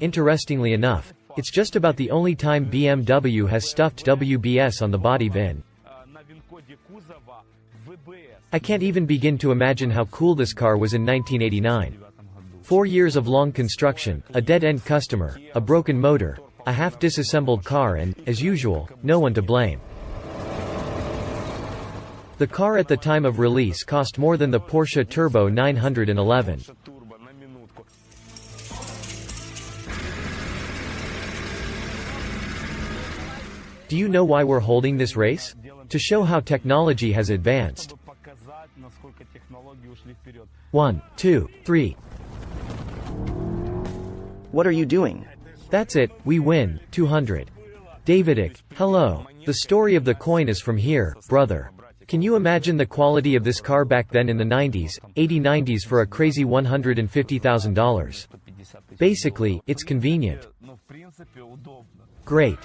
Interestingly enough, it's just about the only time BMW has stuffed WBS on the body VIN. I can't even begin to imagine how cool this car was in 1989. 4 years of long construction, a dead-end customer, a broken motor, a half-disassembled car and, as usual, no one to blame. The car at the time of release cost more than the Porsche Turbo 911. Do you know why we're holding this race? To show how technology has advanced. 1, 2, 3. What are you doing? That's it, we win, 200. Davidic, hello. The story of the coin is from here, brother. Can you imagine the quality of this car back then in the 90s, 80s for a crazy $150,000? Basically, it's convenient. Great.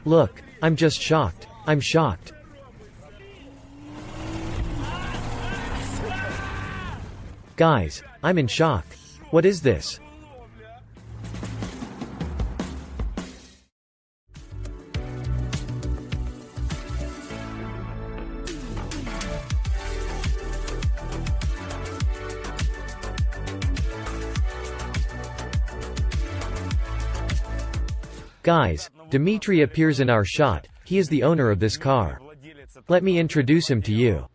Look, I'm just shocked. I'm shocked. Guys, I'm in shock. What is this? Guys, Dmitry appears in our shot. He is the owner of this car. Let me introduce him to you.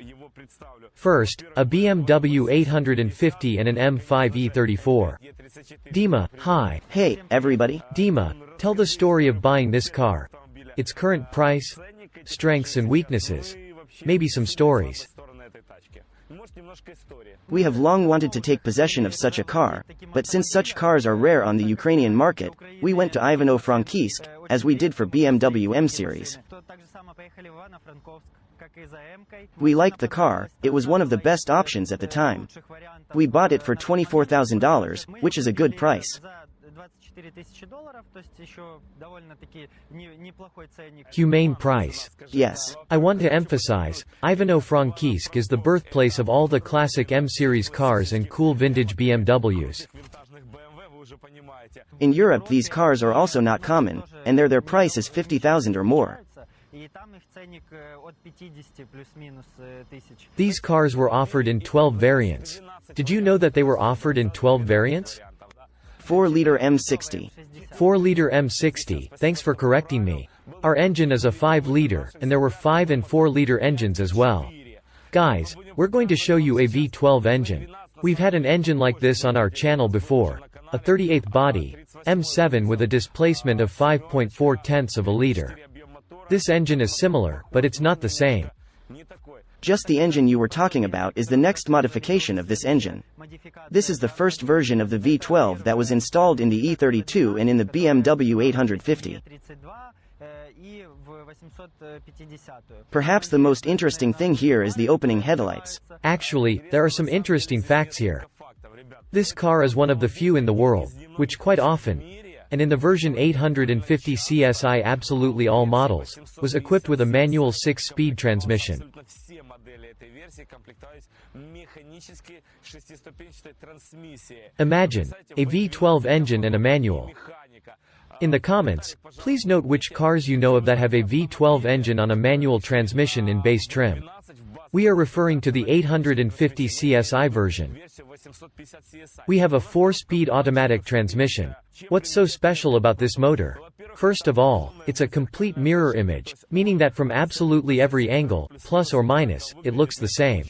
First, a BMW 850 and an M5 E34. Dima, hi. Hey, everybody. Dima, tell the story of buying this car. Its current price, strengths and weaknesses. Maybe some stories. We have long wanted to take possession of such a car, but since such cars are rare on the Ukrainian market, we went to Ivano-Frankivsk, as we did for BMW M series. We liked the car, it was one of the best options at the time. We bought it for $24,000, which is a good price. Humane price. Yes. I want to emphasize, Ivano-Frankivsk is the birthplace of all the classic M-series cars and cool vintage BMWs. In Europe these cars are also not common, and their price is 50,000 or more. These cars were offered in 12 variants. Did you know that they were offered in 12 variants? 4-liter M60. 4-liter M60, thanks for correcting me. Our engine is a 5-liter, and there were 5 and 4-liter engines as well. Guys, we're going to show you a V12 engine. We've had an engine like this on our channel before. A 38th body, M7 with a displacement of 5.4 of a liter. This engine is similar, but it's not the same. Just the engine you were talking about is the next modification of this engine. This is the first version of the V12 that was installed in the E32 and in the BMW 850. Perhaps the most interesting thing here is the opening headlights. Actually, there are some interesting facts here. This car is one of the few in the world, which quite often, and in the version 850 CSI absolutely all models, was equipped with a manual 6-speed transmission. Imagine, a V12 engine and a manual. In the comments, please note which cars you know of that have a V12 engine on a manual transmission in base trim. We are referring to the 850 CSI version. We have a 4-speed automatic transmission. What's so special about this motor? First of all, it's a complete mirror image, meaning that from absolutely every angle, plus or minus, it looks the same.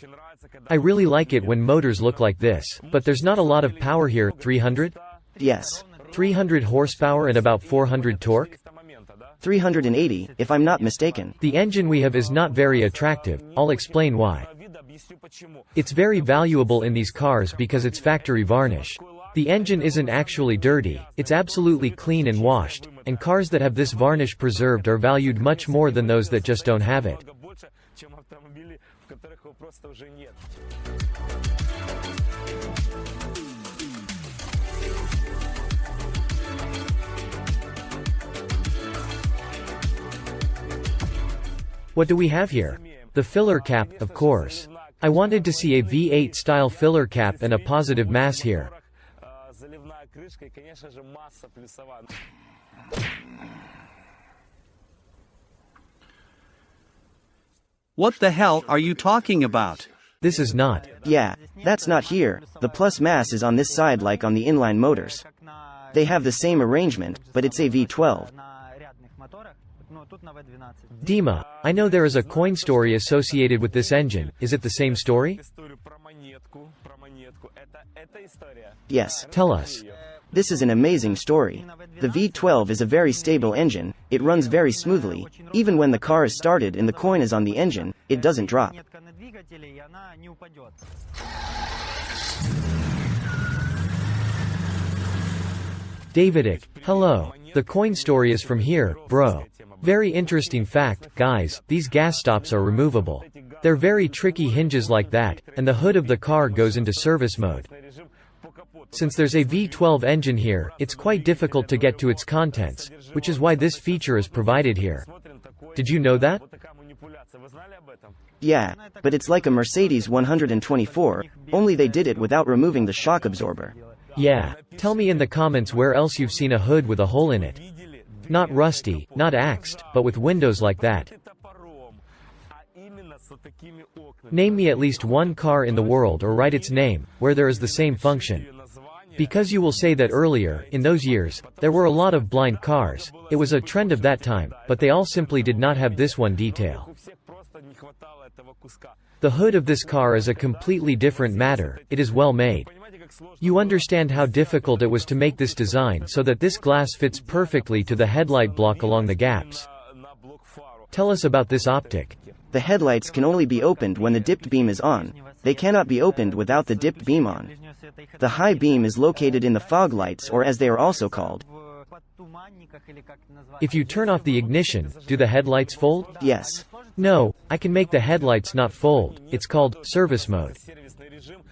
I really like it when motors look like this, but there's not a lot of power here. 300? Yes. 300 horsepower and about 400 torque? 380, if I'm not mistaken. The engine we have is not very attractive, I'll explain why. It's very valuable in these cars because it's factory varnish. The engine isn't actually dirty, it's absolutely clean and washed, and cars that have this varnish preserved are valued much more than those that just don't have it. What do we have here? The filler cap, of course. I wanted to see a V8 style filler cap and a positive mass here. What the hell are you talking about? This is not. Yeah, that's not here. The plus mass is on this side like on the inline motors. They have the same arrangement, but it's a V12. Dima, I know there is a coin story associated with this engine. Is it the same story? Yes. Tell us. This is an amazing story. The V12 is a very stable engine, it runs very smoothly, even when the car is started and the coin is on the engine, it doesn't drop. Davidic, hello. The coin story is from here, bro. Very interesting fact, guys, these gas stops are removable. They're very tricky hinges like that, and the hood of the car goes into service mode. Since there's a V12 engine here, it's quite difficult to get to its contents, which is why this feature is provided here. Did you know that? Yeah, but it's like a Mercedes 124, only they did it without removing the shock absorber. Yeah. Tell me in the comments where else you've seen a hood with a hole in it. Not rusty, not axed, but with windows like that. Name me at least one car in the world or write its name, where there is the same function. Because you will say that earlier, in those years, there were a lot of blind cars, it was a trend of that time, but they all simply did not have this one detail. The hood of this car is a completely different matter, it is well made. You understand how difficult it was to make this design so that this glass fits perfectly to the headlight block along the gaps. Tell us about this optic. The headlights can only be opened when the dipped beam is on. They cannot be opened without the dipped beam on. The high beam is located in the fog lights, or as they are also called. If you turn off the ignition, do the headlights fold? Yes. No, I can make the headlights not fold. It's called service mode.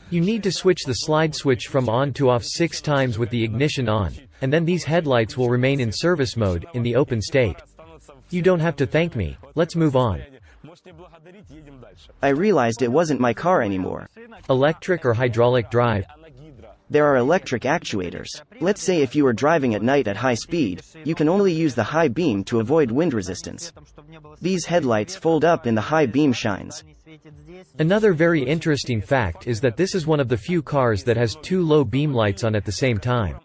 You need to switch the slide switch from on to off 6 times with the ignition on, and then these headlights will remain in service mode, in the open state. You don't have to thank me, let's move on. I realized it wasn't my car anymore. Electric or hydraulic drive? There are electric actuators. Let's say if you are driving at night at high speed, you can only use the high beam to avoid wind resistance. These headlights fold up and the high beam shines. Another very interesting fact is that this is one of the few cars that has 2 low beam lights on at the same time.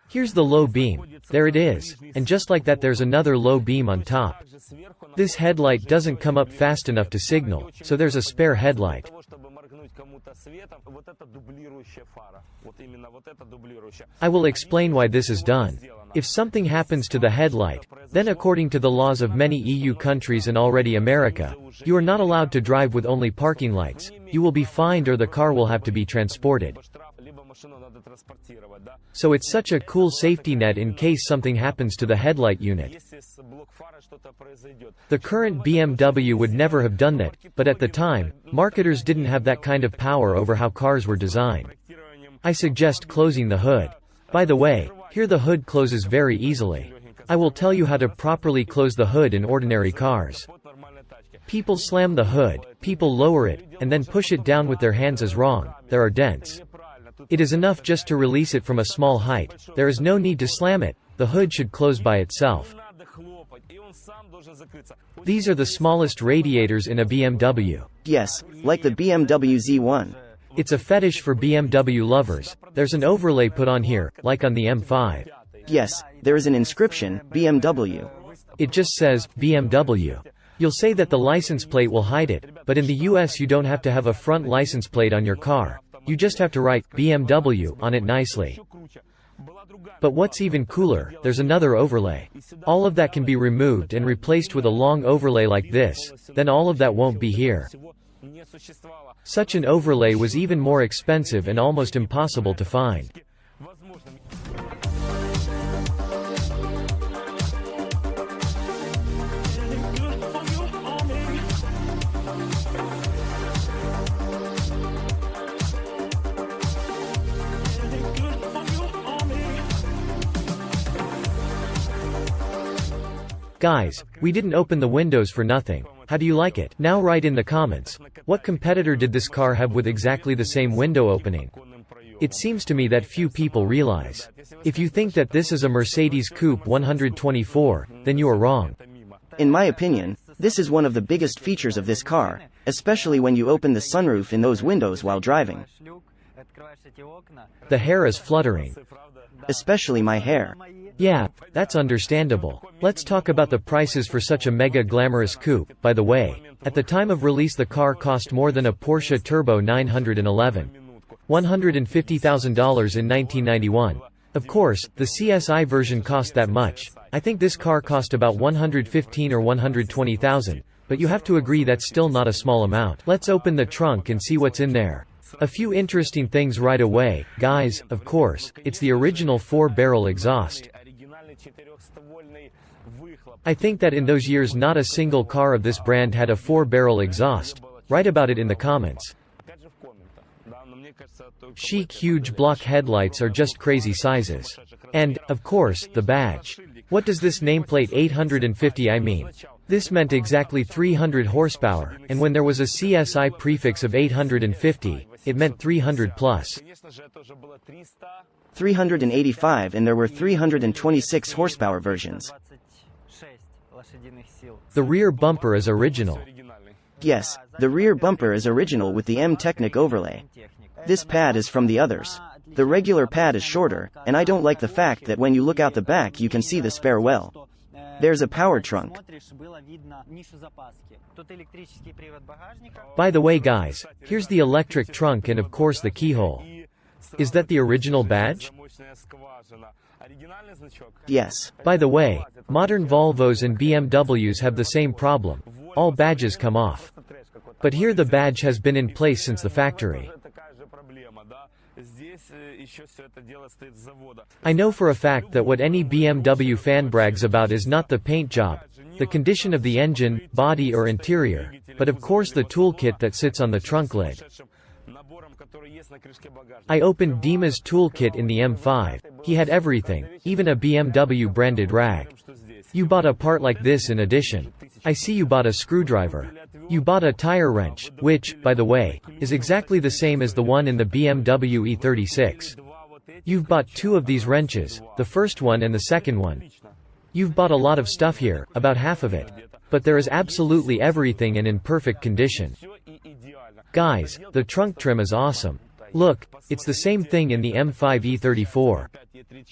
Here's the low beam. There it is. And just like that there's another low beam on top. This headlight doesn't come up fast enough to signal, so there's a spare headlight. I will explain why this is done. If something happens to the headlight, then according to the laws of many EU countries and already America, you are not allowed to drive with only parking lights. You will be fined or the car will have to be transported. So it's such a cool safety net in case something happens to the headlight unit. The current BMW would never have done that, but at the time, marketers didn't have that kind of power over how cars were designed. I suggest closing the hood. By the way, here the hood closes very easily. I will tell you how to properly close the hood in ordinary cars. People slam the hood, people lower it, and then push it down with their hands is wrong, there are dents. It is enough just to release it from a small height, there is no need to slam it, the hood should close by itself. These are the smallest radiators in a BMW. Yes, like the BMW Z1. It's a fetish for BMW lovers. There's an overlay put on here, like on the M5. Yes, there is an inscription, BMW. It just says, BMW. You'll say that the license plate will hide it, but in the US you don't have to have a front license plate on your car. You just have to write, BMW, on it nicely. But what's even cooler, there's another overlay. All of that can be removed and replaced with a long overlay like this, then all of that won't be here. Such an overlay was even more expensive and almost impossible to find. Guys, we didn't open the windows for nothing. How do you like it? Now write in the comments. What competitor did this car have with exactly the same window opening? It seems to me that few people realize. If you think that this is a Mercedes Coupe 124, then you are wrong. In my opinion, this is one of the biggest features of this car, especially when you open the sunroof in those windows while driving. The hair is fluttering. Especially my hair. Yeah, that's understandable. Let's talk about the prices for such a mega glamorous coupe. By the way, at the time of release the car cost more than a Porsche Turbo 911. $150,000 in 1991. Of course, the CSI version cost that much. I think this car cost about $115,000 or $120,000, but you have to agree that's still not a small amount. Let's open the trunk and see what's in there. A few interesting things right away, guys. Of course, it's the original 4-barrel exhaust. I think that in those years not a single car of this brand had a 4-barrel exhaust. Write about it in the comments. Chic huge block headlights are just crazy sizes. And, of course, the badge. What does this nameplate 850 I mean? This meant exactly 300 horsepower, and when there was a CSI prefix of 850, it meant 300 plus. 385 and there were 326 horsepower versions. The rear bumper is original. Yes, the rear bumper is original with the M-Technic overlay. This pad is from the others. The regular pad is shorter, and I don't like the fact that when you look out the back you can see the spare well. There's a power trunk. By the way guys, here's the electric trunk and of course the keyhole. Is that the original badge? Yes. By the way, modern Volvos and BMWs have the same problem. All badges come off. But here the badge has been in place since the factory. I know for a fact that what any BMW fan brags about is not the paint job, the condition of the engine, body or interior, but of course the toolkit that sits on the trunk lid. I opened Dima's toolkit in the M5. He had everything, even a BMW branded rag. You bought a part like this in addition. I see you bought a screwdriver. You bought a tire wrench, which, by the way, is exactly the same as the one in the BMW E36. You've bought 2 of these wrenches, the first one and the second one. You've bought a lot of stuff here, about half of it. But there is absolutely everything and in perfect condition. Guys, the trunk trim is awesome. Look, it's the same thing in the M5 E34.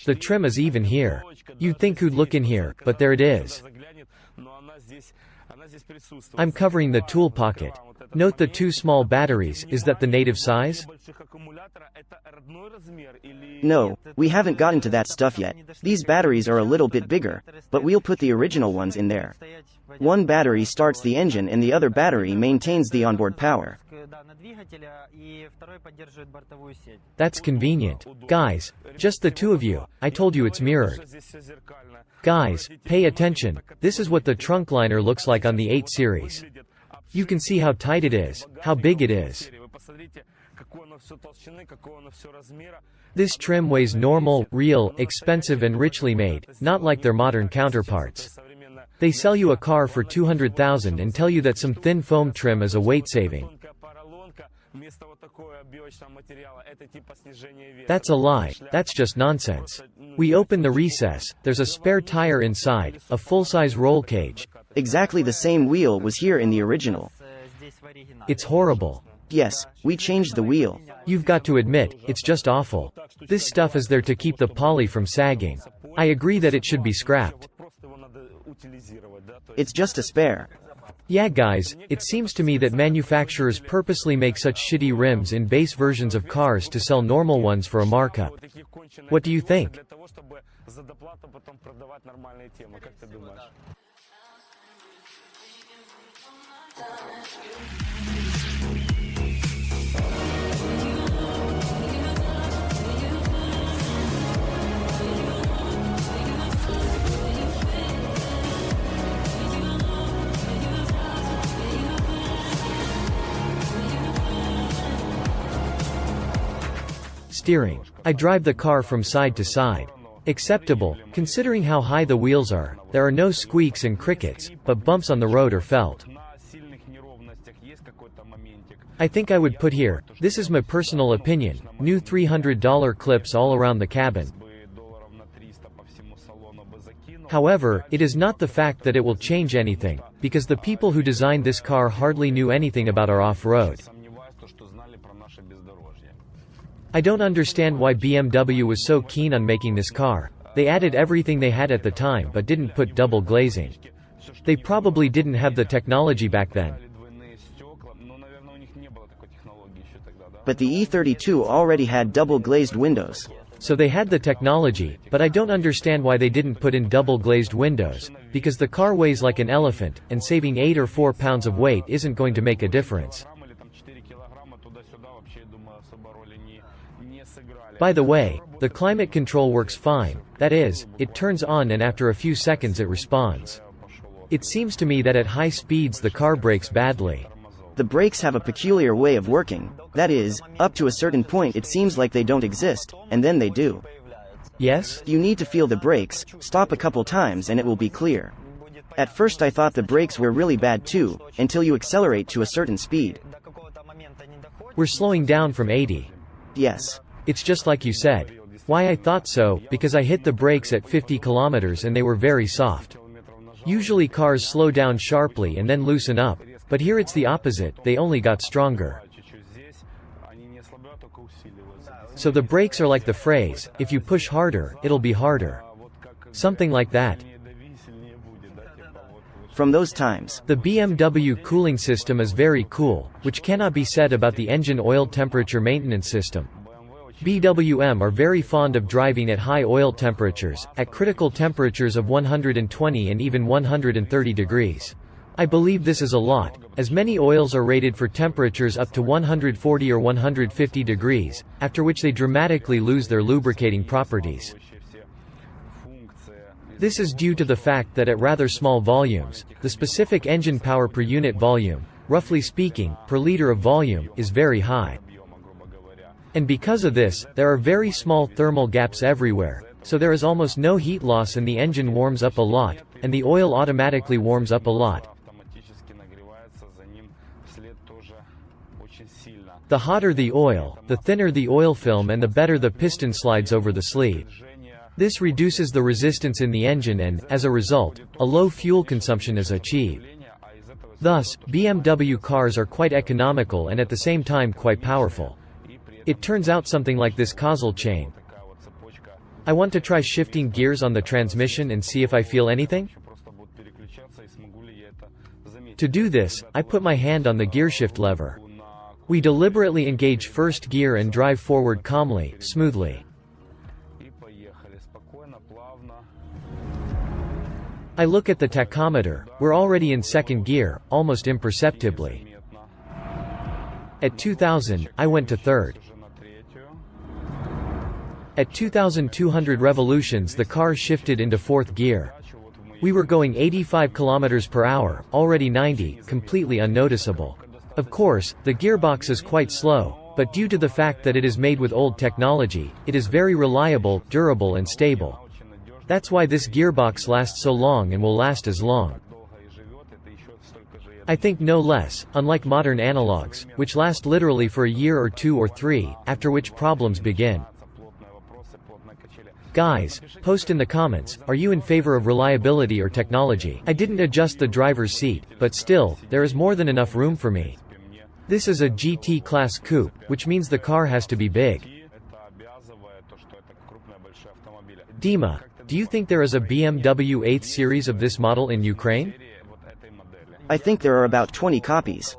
The trim is even here. You'd think who'd look in here, but there it is. I'm covering the tool pocket. Note the 2 small batteries. Is that the native size? No, we haven't gotten to that stuff yet. These batteries are a little bit bigger, but we'll put the original ones in there. One battery starts the engine and the other battery maintains the onboard power. That's convenient. Guys, just the 2 of you. I told you it's mirrored. Guys, pay attention. This is what the trunk liner looks like on the 8 series. You can see how tight it is, how big it is. This trim weighs normal, real, expensive and richly made, not like their modern counterparts. They sell you a car for $200,000 and tell you that some thin foam trim is a weight saving. That's a lie, that's just nonsense. We open the recess, there's a spare tire inside, a full-size roll cage. Exactly the same wheel was here in the original. It's horrible. Yes, we changed the wheel. You've got to admit, it's just awful. This stuff is there to keep the poly from sagging. I agree that it should be scrapped. It's just a spare. Yeah guys, it seems to me that manufacturers purposely make such shitty rims in base versions of cars to sell normal ones for a markup. What do you think? Steering. I drive the car from side to side. Acceptable, considering how high the wheels are. There are no squeaks and crickets, but bumps on the road are felt. I think I would put here, this is my personal opinion, new $300 clips all around the cabin. However, it is not the fact that it will change anything, because the people who designed this car hardly knew anything about our off-road. I don't understand why BMW was so keen on making this car. They added everything they had at the time but didn't put double glazing. They probably didn't have the technology back then. But the E32 already had double glazed windows. So they had the technology, but I don't understand why they didn't put in double glazed windows, because the car weighs like an elephant, and saving 8 or 4 pounds of weight isn't going to make a difference. By the way, the climate control works fine, that is, it turns on and after a few seconds it responds. It seems to me that at high speeds the car brakes badly. The brakes have a peculiar way of working, that is, up to a certain point it seems like they don't exist, and then they do. Yes? You need to feel the brakes, stop a couple times and it will be clear. At first I thought the brakes were really bad too, until you accelerate to a certain speed. We're slowing down from 80. Yes. It's just like you said. Why I thought so, because I hit the brakes at 50 kilometers and they were very soft. Usually cars slow down sharply and then loosen up, but here it's the opposite, they only got stronger. So the brakes are like the phrase, if you push harder, it'll be harder. Something like that. From those times, the BMW cooling system is very cool, which cannot be said about the engine oil temperature maintenance system. BWM are very fond of driving at high oil temperatures, at critical temperatures of 120 and even 130 degrees. I believe this is a lot, as many oils are rated for temperatures up to 140 or 150 degrees, after which they dramatically lose their lubricating properties. This is due to the fact that at rather small volumes, the specific engine power per unit volume, roughly speaking, per liter of volume, is very high. And because of this, there are very small thermal gaps everywhere, so there is almost no heat loss and the engine warms up a lot, and the oil automatically warms up a lot. The hotter the oil, the thinner the oil film and the better the piston slides over the sleeve. This reduces the resistance in the engine and, as a result, a low fuel consumption is achieved. Thus, BMW cars are quite economical and at the same time quite powerful. It turns out something like this causal chain. I want to try shifting gears on the transmission and see if I feel anything. To do this, I put my hand on the gearshift lever. We deliberately engage first gear and drive forward calmly, smoothly. I look at the tachometer, we're already in second gear, almost imperceptibly. At 2000, I went to third. At 2,200 revolutions the car shifted into fourth gear. We were going 85 km per hour, already 90, completely unnoticeable. Of course, the gearbox is quite slow, but due to the fact that it is made with old technology, it is very reliable, durable and stable. That's why this gearbox lasts so long and will last as long. I think no less, unlike modern analogs, which last literally for a year or 2 or 3, after which problems begin. Guys, post in the comments, are you in favor of reliability or technology? I didn't adjust the driver's seat, but still, there is more than enough room for me. This is a GT class coupe, which means the car has to be big. Dima, do you think there is a BMW 8th series of this model in Ukraine? I think there are about 20 copies.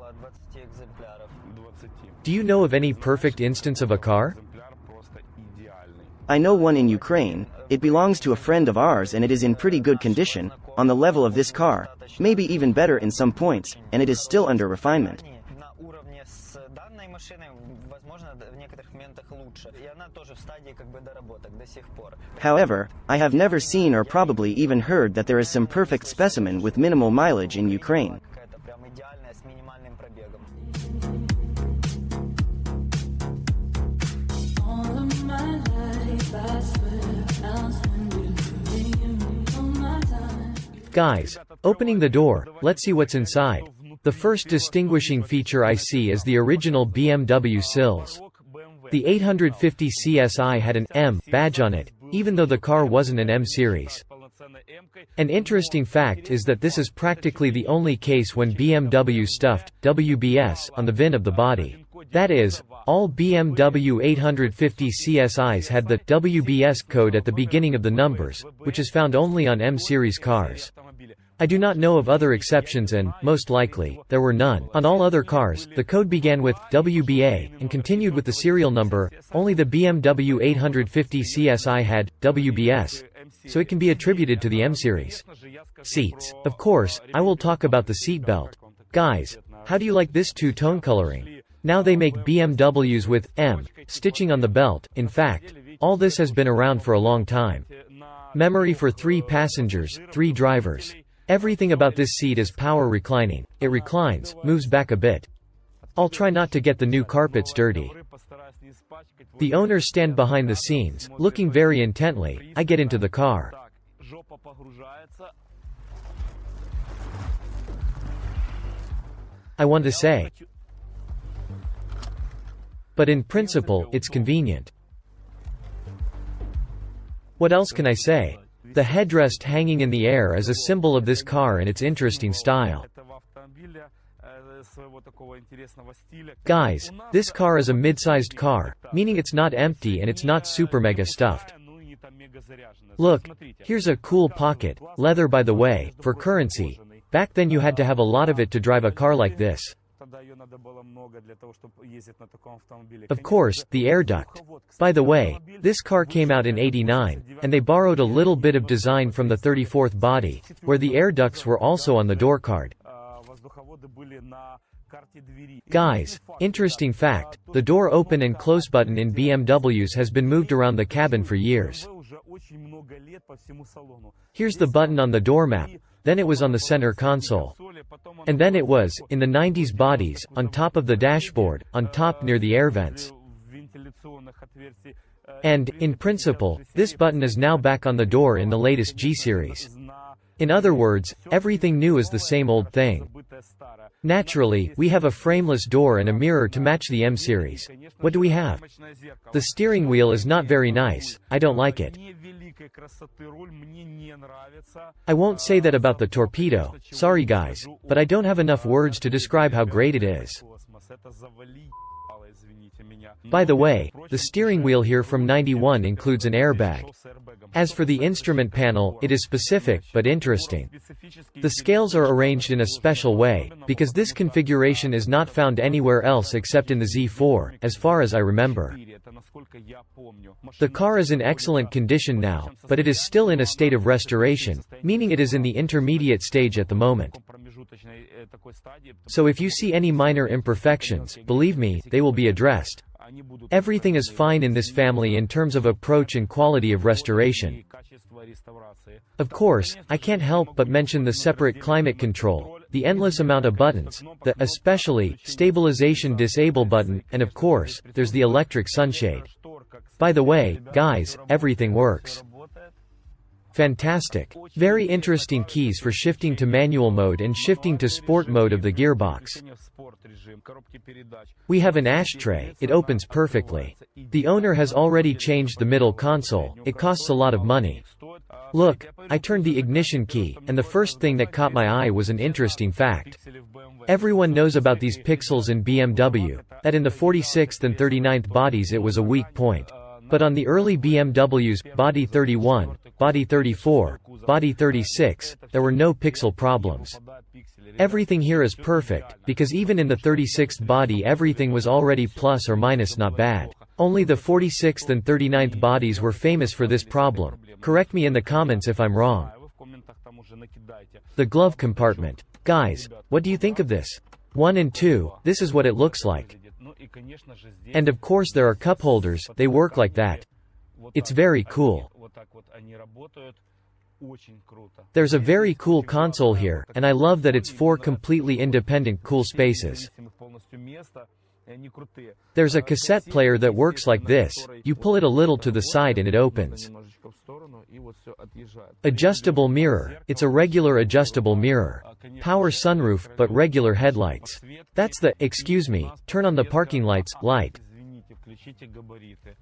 Do you know of any perfect instance of a car? I know one in Ukraine, it belongs to a friend of ours and it is in pretty good condition, on the level of this car, maybe even better in some points, and it is still under refinement. However, I have never seen or probably even heard that there is some perfect specimen with minimal mileage in Ukraine. Guys, opening the door, let's see what's inside. The first distinguishing feature I see is the original BMW sills. The 850 CSI had an M badge on it, even though the car wasn't an M series. An interesting fact is that this is practically the only case when BMW stuffed WBS on the VIN of the body. That is, all BMW 850 CSIs had the WBS code at the beginning of the numbers, which is found only on M series cars. I do not know of other exceptions and, most likely, there were none. On all other cars, the code began with WBA and continued with the serial number. Only the BMW 850 CSI had WBS, so it can be attributed to the M series. Seats. Of course, I will talk about the seat belt. Guys, how do you like this two-tone coloring? Now they make BMWs with M stitching on the belt. In fact, all this has been around for a long time. Memory for 3 passengers, 3 drivers. Everything about this seat is power reclining. It reclines, moves back a bit. I'll try not to get the new carpets dirty. The owners stand behind the scenes, looking very intently. I get into the car. I want to say, but in principle, it's convenient. What else can I say? The headrest hanging in the air is a symbol of this car and its interesting style. Guys, this car is a mid-sized car, meaning it's not empty and it's not super mega stuffed. Look, here's a cool pocket, leather by the way, for currency. Back then you had to have a lot of it to drive a car like this. Of course, the air duct. By the way, this car came out in '89, and they borrowed a little bit of design from the 34th body, where the air ducts were also on the door card. Guys, interesting fact, the door open and close button in BMWs has been moved around the cabin for years. Here's the button on the door map, then it was on the center console. And then it was, in the 90s bodies, on top of the dashboard, on top near the air vents. And, in principle, this button is now back on the door in the latest G-Series. In other words, everything new is the same old thing. Naturally, we have a frameless door and a mirror to match the M series. What do we have? The steering wheel is not very nice, I don't like it. I won't say that about the torpedo, sorry guys, but I don't have enough words to describe how great it is. By the way, the steering wheel here from '91 includes an airbag. As for the instrument panel, it is specific, but interesting. The scales are arranged in a special way, because this configuration is not found anywhere else except in the Z4, as far as I remember. The car is in excellent condition now, but it is still in a state of restoration, meaning it is in the intermediate stage at the moment. So if you see any minor imperfections, believe me, they will be addressed. Everything is fine in this family in terms of approach and quality of restoration. Of course, I can't help but mention the separate climate control, the endless amount of buttons, the especially stabilization disable button, and of course, there's the electric sunshade. By the way, guys, everything works. Fantastic. Very interesting keys for shifting to manual mode and shifting to sport mode of the gearbox. We have an ashtray, it opens perfectly. The owner has already changed the middle console, it costs a lot of money. Look, I turned the ignition key, and the first thing that caught my eye was an interesting fact. Everyone knows about these pixels in BMW, that in the 46th and 39th bodies it was a weak point. But on the early BMWs, body 31, body 34, body 36, there were no pixel problems. Everything here is perfect, because even in the 36th body everything was already plus or minus not bad. Only the 46th and 39th bodies were famous for this problem. Correct me in the comments if I'm wrong. The glove compartment. Guys, what do you think of this? 1 and 2, this is what it looks like. And of course there are cup holders, they work like that. It's very cool. There's a very cool console here, and I love that it's 4 completely independent cool spaces. There's a cassette player that works like this, you pull it a little to the side and it opens. Adjustable mirror, it's a regular adjustable mirror. Power sunroof, but regular headlights. That's the, excuse me, turn on the parking lights, light.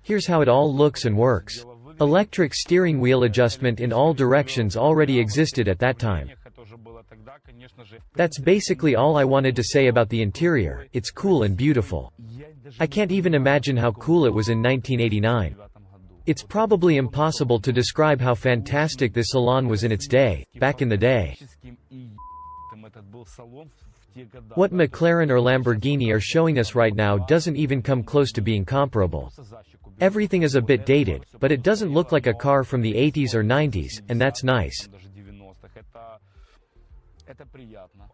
Here's how it all looks and works. Electric steering wheel adjustment in all directions already existed at that time. That's basically all I wanted to say about the interior, it's cool and beautiful. I can't even imagine how cool it was in 1989. It's probably impossible to describe how fantastic this salon was in its day, back in the day. What McLaren or Lamborghini are showing us right now doesn't even come close to being comparable. Everything is a bit dated, but it doesn't look like a car from the 80s or 90s, and that's nice.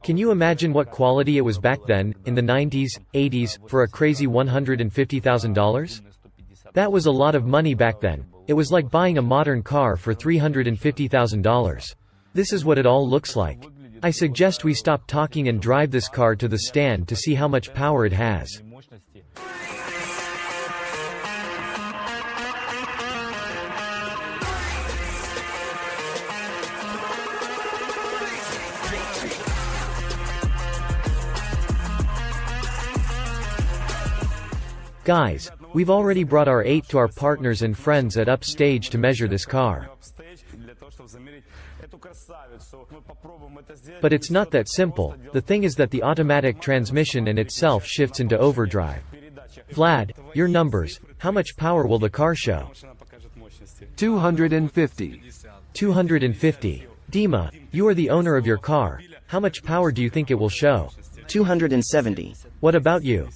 Can you imagine what quality it was back then, in the 90s, 80s, for a crazy $150,000? That was a lot of money back then. It was like buying a modern car for $350,000. This is what it all looks like. I suggest we stop talking and drive this car to the stand to see how much power it has. Guys, we've already brought our 8 to our partners and friends at Upstage to measure this car. But it's not that simple. The thing is that the automatic transmission in itself shifts into overdrive. Vlad, your numbers, how much power will the car show? 250. 250. Dima, you are the owner of your car. How much power do you think it will show? 270. What about you?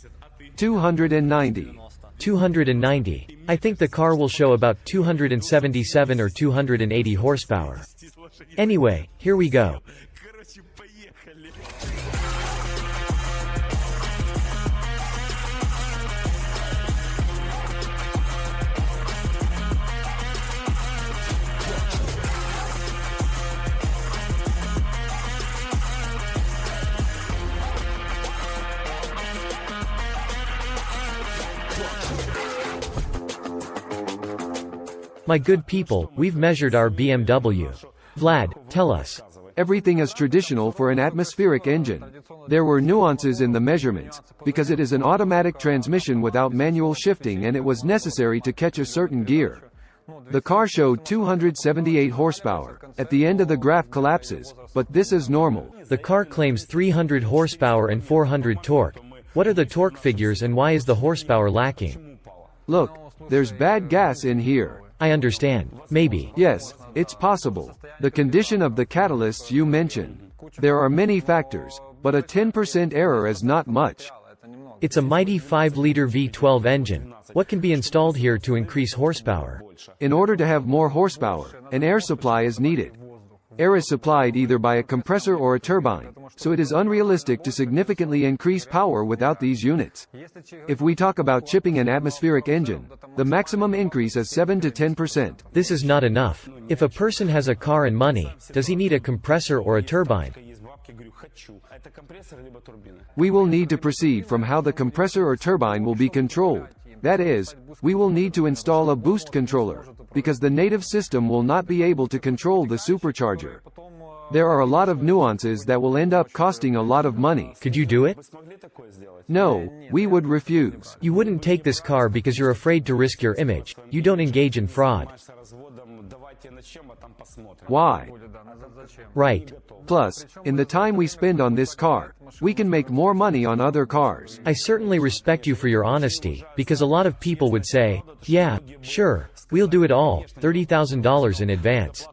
290. 290. I think the car will show about 277 or 280 horsepower. Anyway, here we go. My good people, we've measured our BMW. Vlad, tell us. Everything is traditional for an atmospheric engine. There were nuances in the measurements, because it is an automatic transmission without manual shifting and it was necessary to catch a certain gear. The car showed 278 horsepower. At the end of the graph collapses, but this is normal. The car claims 300 horsepower and 400 torque. What are the torque figures and why is the horsepower lacking? Look, there's bad gas in here. I understand. Maybe. Yes, it's possible. The condition of the catalysts you mentioned. There are many factors, but a 10% error is not much. It's a mighty 5-liter V12 engine. What can be installed here to increase horsepower? In order to have more horsepower, an air supply is needed. Air is supplied either by a compressor or a turbine, so it is unrealistic to significantly increase power without these units. If we talk about chipping an atmospheric engine, the maximum increase is 7 to 10%. This is not enough. If a person has a car and money, does he need a compressor or a turbine? We will need to proceed from how the compressor or turbine will be controlled. That is, we will need to install a boost controller, because the native system will not be able to control the supercharger. There are a lot of nuances that will end up costing a lot of money. Could you do it? No, we would refuse. You wouldn't take this car because you're afraid to risk your image. You don't engage in fraud. Why? Right. Plus, in the time we spend on this car, we can make more money on other cars. I certainly respect you for your honesty, because a lot of people would say, yeah, sure, we'll do it all, $30,000 in advance.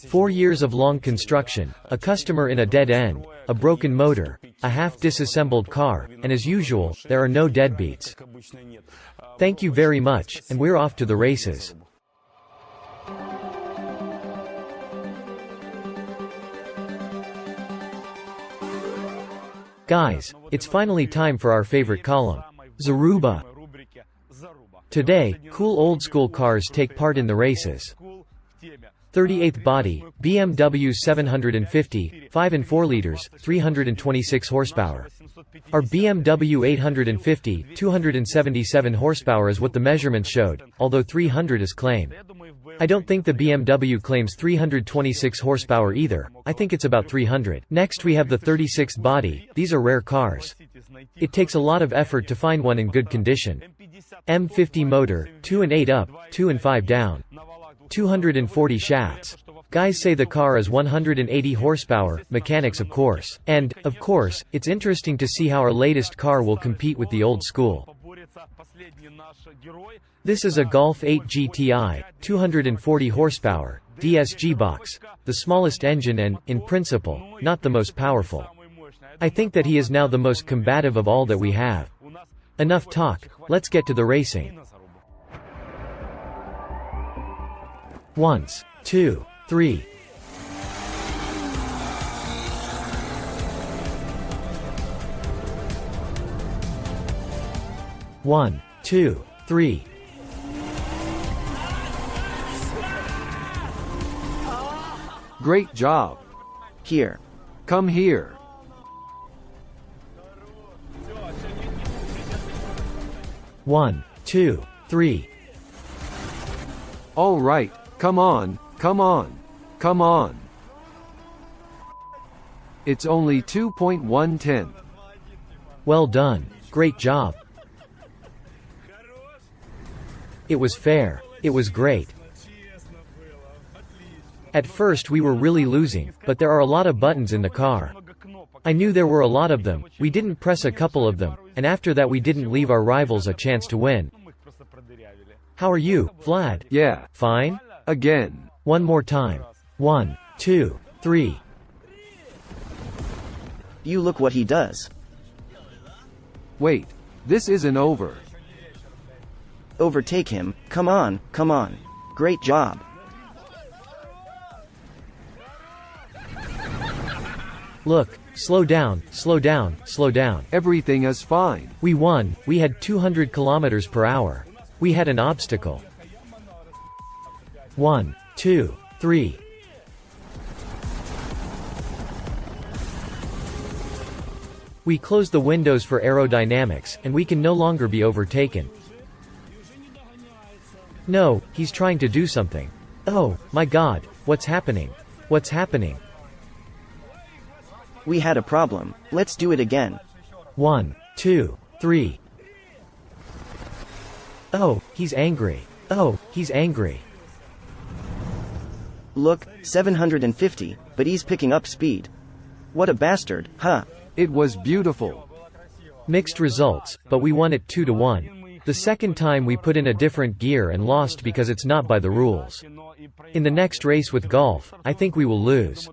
4 years of long construction, a customer in a dead end, a broken motor, a half-disassembled car, and as usual, there are no deadbeats. Thank you very much, and we're off to the races. Guys, it's finally time for our favorite column, Zaruba. Today, cool old-school cars take part in the races. 38th body, BMW 750, 5 and 4 liters, 326 horsepower. Our BMW 850, 277 horsepower is what the measurements showed, although 300 is claimed. I don't think the BMW claims 326 horsepower either, I think it's about 300. Next we have the 36th body, these are rare cars. It takes a lot of effort to find one in good condition. M50 motor, 2 and 8 up, 2 and 5 down. 240 shafts. Guys say the car is 180 horsepower, mechanics of course. And, of course, it's interesting to see how our latest car will compete with the old school. This is a Golf 8 GTI, 240 horsepower, DSG box, the smallest engine and, in principle, not the most powerful. I think that he is now the most combative of all that we have. Enough talk, let's get to the racing. Once, 2, 3. One, 2, 3. Great job. Here. Come here. One, 2, 3. All right, come on, come on, come on. It's only 2.1 Well done. Great job. It was fair. It was great. At first we were really losing, but there are a lot of buttons in the car. I knew there were a lot of them, we didn't press a couple of them, and after that we didn't leave our rivals a chance to win. How are you, Vlad? Yeah. Fine? Again. One more time. 1, 2, 3. You look what he does. Wait. This isn't over. Overtake him, come on, come on. Great job. Look, slow down, slow down, slow down. Everything is fine. We won, we had 200 kilometers per hour. We had an obstacle. 1, 2, 3. We closed the windows for aerodynamics, and we can no longer be overtaken. No, he's trying to do something. Oh, my God, what's happening? What's happening? We had a problem, let's do it again. 1, 2, 3. Oh, he's angry. Oh, he's angry. Look, 750, but he's picking up speed. What a bastard, huh? It was beautiful. Mixed results, but we won it 2-1. The second time we put in a different gear and lost because it's not by the rules. In the next race with golf, I think we will lose.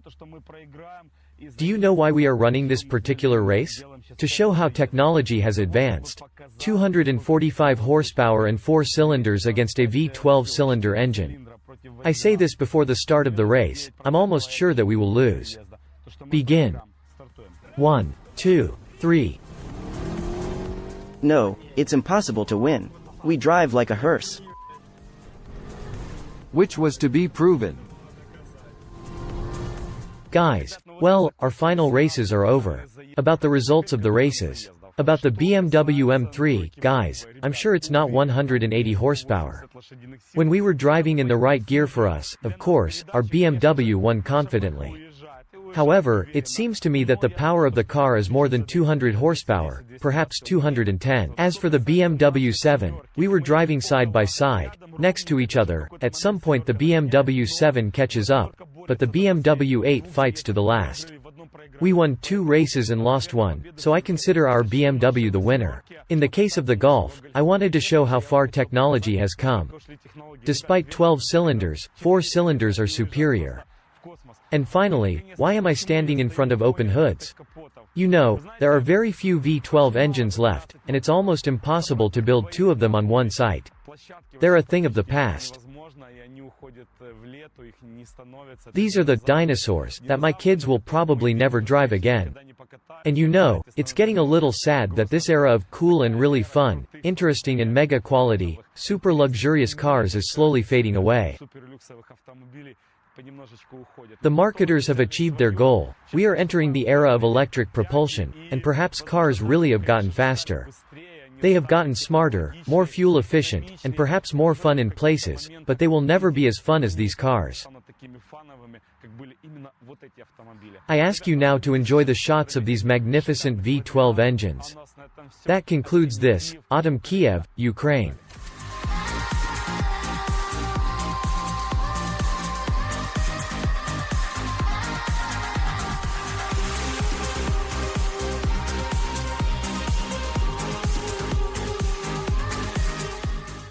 Do you know why we are running this particular race? To show how technology has advanced. 245 horsepower and 4 cylinders against a V12 cylinder engine. I say this before the start of the race, I'm almost sure that we will lose. Begin. 1, 2, 3. No, it's impossible to win. We drive like a hearse. Which was to be proven. Guys, well, our final races are over. About the results of the races. About the BMW M3, guys, I'm sure it's not 180 horsepower. When we were driving in the right gear for us, of course, our BMW won confidently. However, it seems to me that the power of the car is more than 200 horsepower, perhaps 210. As for the BMW 7, we were driving side by side, next to each other. At some point the BMW 7 catches up, but the BMW 8 fights to the last. We won 2 races and lost 1, so I consider our BMW the winner. In the case of the Golf, I wanted to show how far technology has come. Despite 12 cylinders, 4 cylinders are superior. And finally, why am I standing in front of open hoods? You know, there are very few V12 engines left, and it's almost impossible to build 2 of them on one site. They're a thing of the past. These are the dinosaurs that my kids will probably never drive again. And you know, it's getting a little sad that this era of cool and really fun, interesting and mega quality, super luxurious cars is slowly fading away. The marketers have achieved their goal. We are entering the era of electric propulsion, and perhaps cars really have gotten faster. They have gotten smarter, more fuel efficient, and perhaps more fun in places, but they will never be as fun as these cars. I ask you now to enjoy the shots of these magnificent V12 engines. That concludes this, Autumn Kiev, Ukraine.